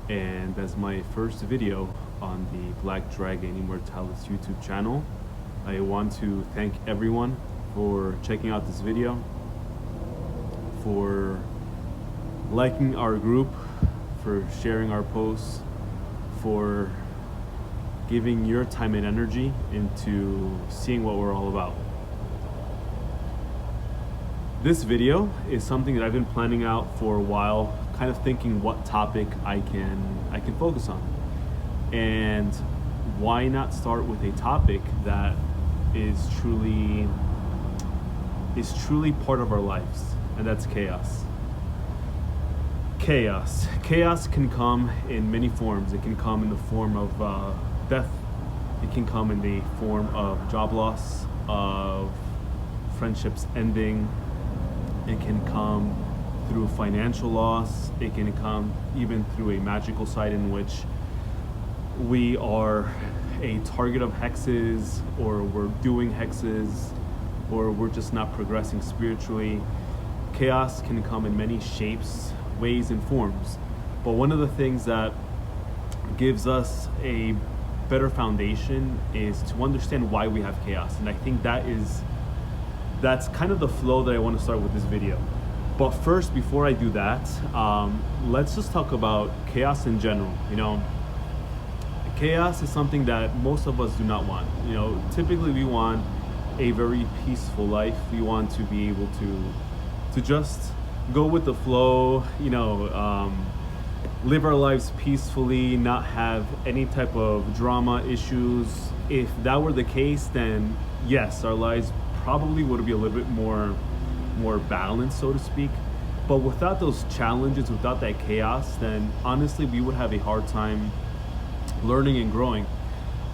and as my first video on the Black Dragon Immortalis YouTube channel, I want to thank everyone for checking out this video, for liking our group, for sharing our posts, for giving your time and energy into seeing what we're all about. This video is something that I've been planning out for a while, kind of thinking what topic I can focus on. And why not start with a topic that is truly part of our lives, and that's chaos. Chaos can come in many forms. It can come in the form of death. It can come in the form of job loss, of friendships ending. It can come through financial loss. It can come even through a magical side in which we are a target of hexes, or we're doing hexes, or we're just not progressing spiritually. Chaos can come in many shapes, ways, and forms. But one of the things that gives us a better foundation is to understand why we have chaos. And I think that's kind of the flow that I want to start with this video. But first, before I do that, let's just talk about chaos in general. Chaos is something that most of us do not want. Typically we want a very peaceful life. We want to be able to just go with the flow, live our lives peacefully, not have any type of drama issues. If that were the case, then yes, our lives probably would be a little bit more balanced, so to speak. But without those challenges, without that chaos, then honestly we would have a hard time learning and growing,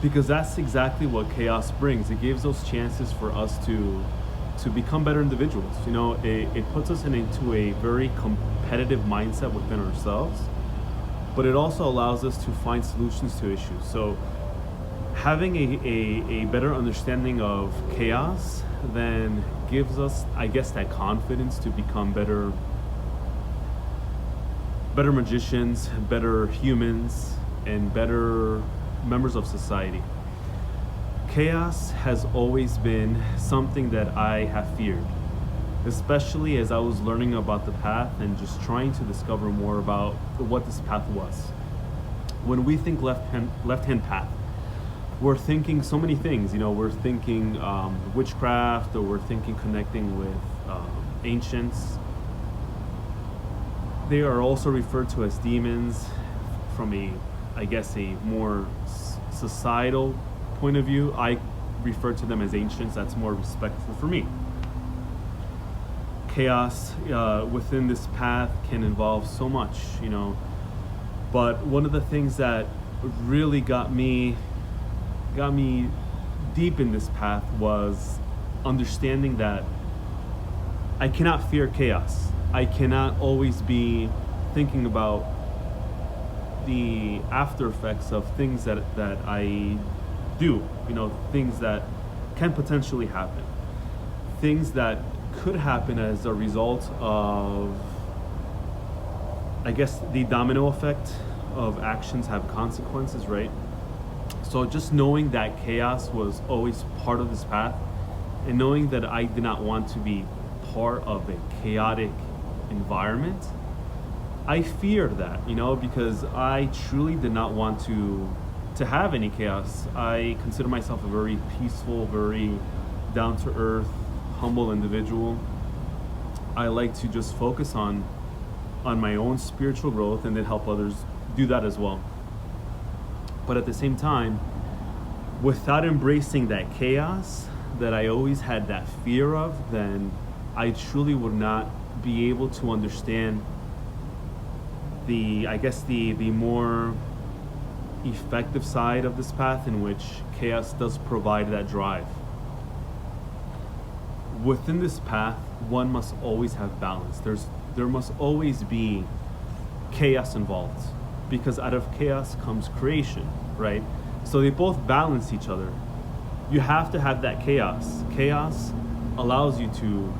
because that's exactly what chaos brings. It gives those chances for us to become better individuals. It puts us into a very competitive mindset within ourselves, but it also allows us to find solutions to issues. So having a better understanding of chaos then gives us, I guess, that confidence to become better magicians, better humans, and better members of society. Chaos has always been something that I have feared, especially as I was learning about the path and just trying to discover more about what this path was. When we think left-hand path, we're thinking so many things. We're thinking witchcraft, or we're thinking connecting with ancients. They are also referred to as demons from a more societal point of view. I refer to them as ancients. That's more respectful for me. Chaos within this path can involve so much, but one of the things that really got me deep in this path was understanding that I cannot fear chaos. I cannot always be thinking about the after effects of things that I do, things that can potentially happen, things that could happen as a result of, I guess, the domino effect of actions have consequences, right? So just knowing that chaos was always part of this path, and knowing that I did not want to be part of a chaotic environment, I feared that, because I truly did not want to have any chaos. I consider myself a very peaceful, very down-to-earth, humble individual. I like to just focus on my own spiritual growth and then help others do that as well. But at the same time, without embracing that chaos that I always had that fear of, then I truly would not be able to understand the more effective side of this path, in which chaos does provide that drive. Within this path, one must always have balance. There must always be chaos involved, because out of chaos comes creation, right? So they both balance each other. You have to have that chaos. Chaos allows you to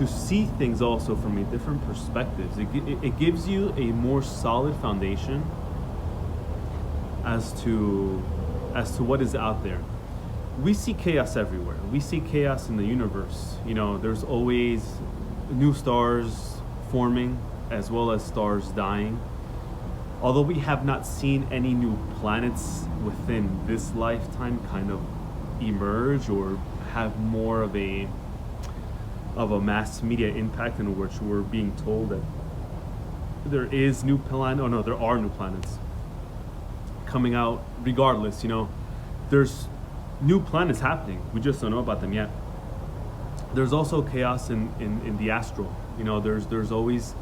see things also from a different perspective. It gives you a more solid foundation as to what is out there. We see chaos everywhere. We see chaos in the universe. There's always new stars forming as well as stars dying. Although we have not seen any new planets within this lifetime kind of emerge or have more of a mass media impact in which we're being told that there is new planet. Oh no, there are new planets coming out. Regardless, there's new planets happening. We just don't know about them yet. There's also chaos in the astral. There's always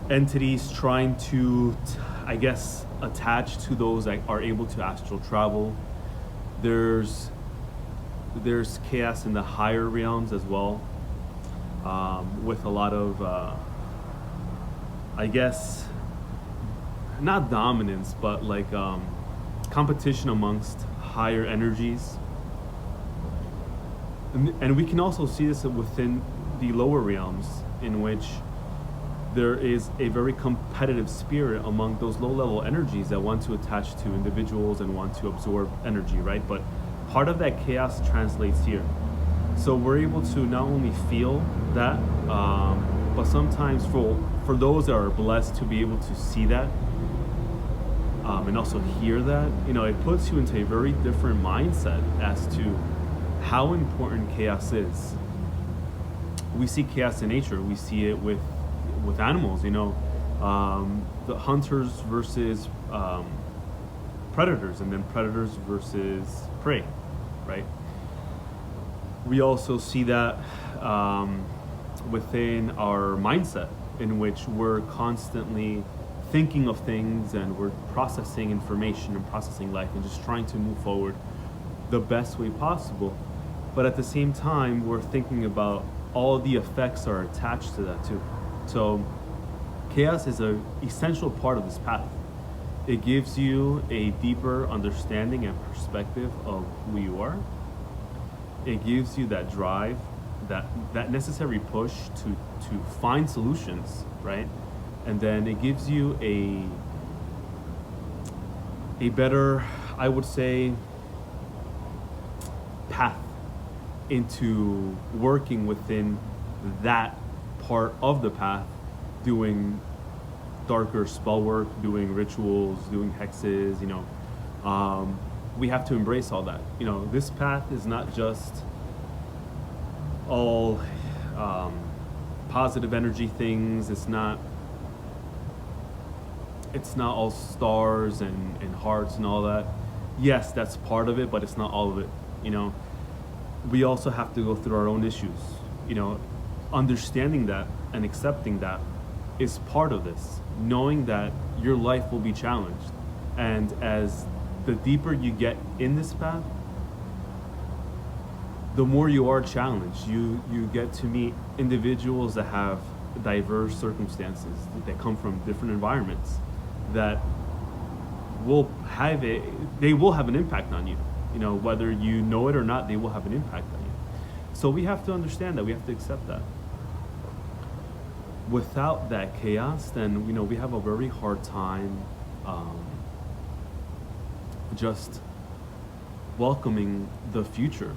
entities trying to, I guess, attach to those that are able to astral travel. There's chaos in the higher realms as well, with a lot of, I guess, not dominance, but like competition amongst higher energies. And we can also see this within the lower realms, in which there is a very competitive spirit among those low-level energies that want to attach to individuals and want to absorb energy, right? But part of that chaos translates here. So we're able to not only feel that, but sometimes for those that are blessed to be able to see that, and also hear that, it puts you into a very different mindset as to how important chaos is. We see chaos in nature. We see it with animals, the hunters versus predators, and then predators versus prey, right? We also see that within our mindset, in which we're constantly thinking of things and we're processing information and processing life and just trying to move forward the best way possible. But at the same time, we're thinking about all the effects are attached to that too. So chaos is an essential part of this path. It gives you a deeper understanding and perspective of who you are. It gives you that drive, that necessary push to find solutions, right? And then it gives you a better, I would say, path into working within that part of the path, doing darker spell work, doing rituals, doing hexes, we have to embrace all that. This path is not just all positive energy things. It's not all stars and hearts and all that. Yes, that's part of it, but it's not all of it. We also have to go through our own issues. Understanding that and accepting that is part of this. Knowing that your life will be challenged, and as the deeper you get in this path, the more you are challenged. You get to meet individuals that have diverse circumstances, that come from different environments, that they will have an impact on you. Whether you know it or not, they will have an impact on you. So we have to understand that. We have to accept that. Without that chaos, then we have a very hard time just welcoming the future.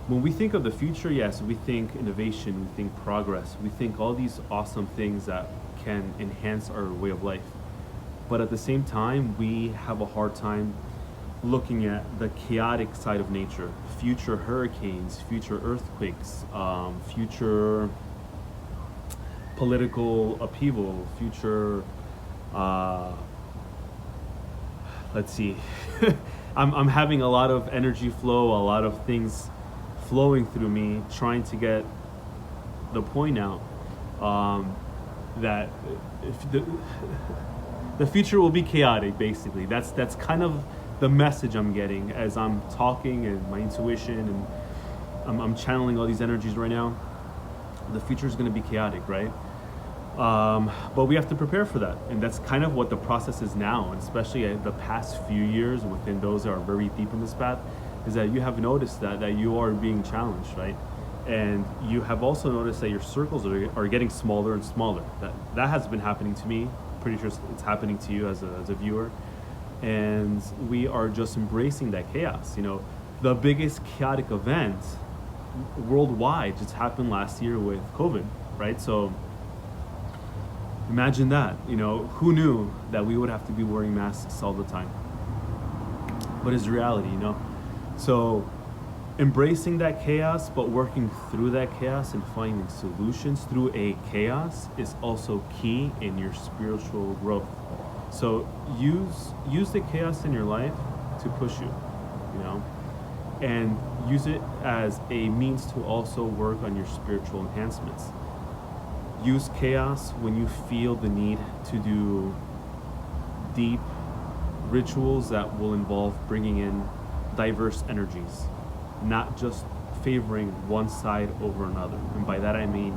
When we think of the future, yes, we think innovation, we think progress, we think all these awesome things that can enhance our way of life. But at the same time, we have a hard time looking at the chaotic side of nature. Future hurricanes, future earthquakes, future political upheaval, future let's see. I'm having a lot of energy flow, a lot of things flowing through me, trying to get the point out, that if the future will be chaotic. Basically, that's kind of the message I'm getting as I'm talking, and my intuition, and I'm channeling all these energies right now. The future is going to be chaotic, right? But we have to prepare for that, and that's kind of what the process is now, and especially the past few years within those that are very deep in this path, is that you have noticed that you are being challenged, right? And you have also noticed that your circles are getting smaller and smaller. That has been happening to me pretty sure it's happening to you as a viewer. And we are just embracing that chaos. You know, the biggest chaotic event worldwide just happened last year with COVID, right? So imagine that. You know, who knew that we would have to be wearing masks all the time? But it's reality, you know? So embracing that chaos, but working through that chaos and finding solutions through a chaos is also key in your spiritual growth. So use the chaos in your life to push you, you know, and use it as a means to also work on your spiritual enhancements. Use chaos when you feel the need to do deep rituals that will involve bringing in diverse energies, not just favoring one side over another. And by that I mean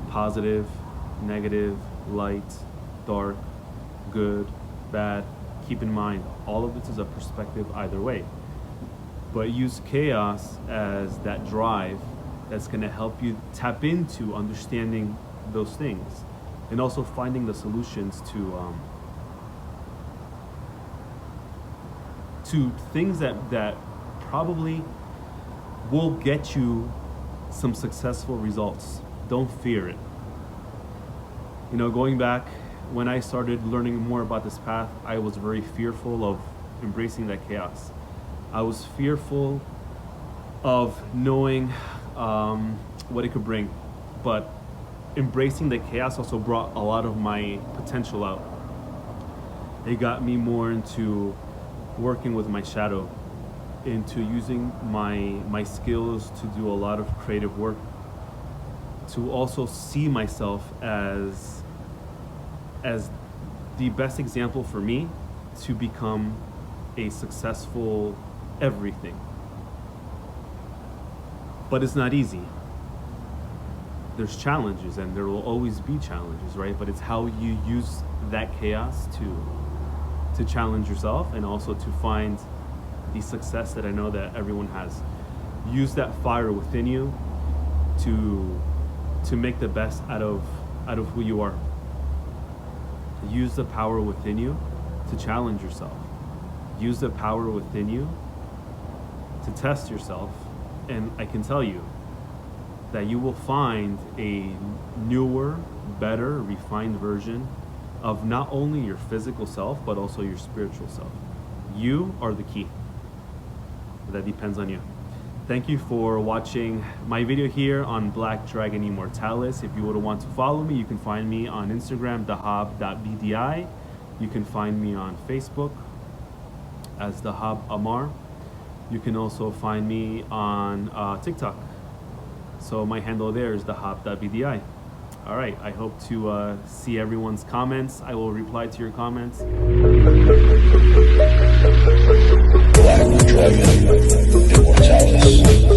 positive, negative, light, dark, good, bad. Keep in mind, all of this is a perspective either way. But use chaos as that drive that's going to help you tap into understanding those things and also finding the solutions to things that probably will get you some successful results. Don't fear it. You know, going back when I started learning more about this path, I was very fearful of embracing that chaos. I was fearful of knowing what it could bring, but embracing the chaos also brought a lot of my potential out. It got me more into working with my shadow, into using my skills to do a lot of creative work, to also see myself as the best example for me to become a successful everything. But it's not easy. There's challenges, and there will always be challenges, right? But it's how you use that chaos to challenge yourself and also to find the success that I know that everyone has. Use that fire within you to make the best out of who you are. Use the power within you to challenge yourself. Use the power within you to test yourself. And I can tell you that you will find a newer, better, refined version of not only your physical self, but also your spiritual self. You are the key. That depends on you. Thank you for watching my video here on Black Dragon Immortalis. If you would want to follow me, you can find me on Instagram, dahab.bdi. You can find me on Facebook as Dahab Amar. You can also find me on TikTok. So my handle there is dahab.bdi. All right, I hope to see everyone's comments. I will reply to your comments. Black Dragon Immortalis.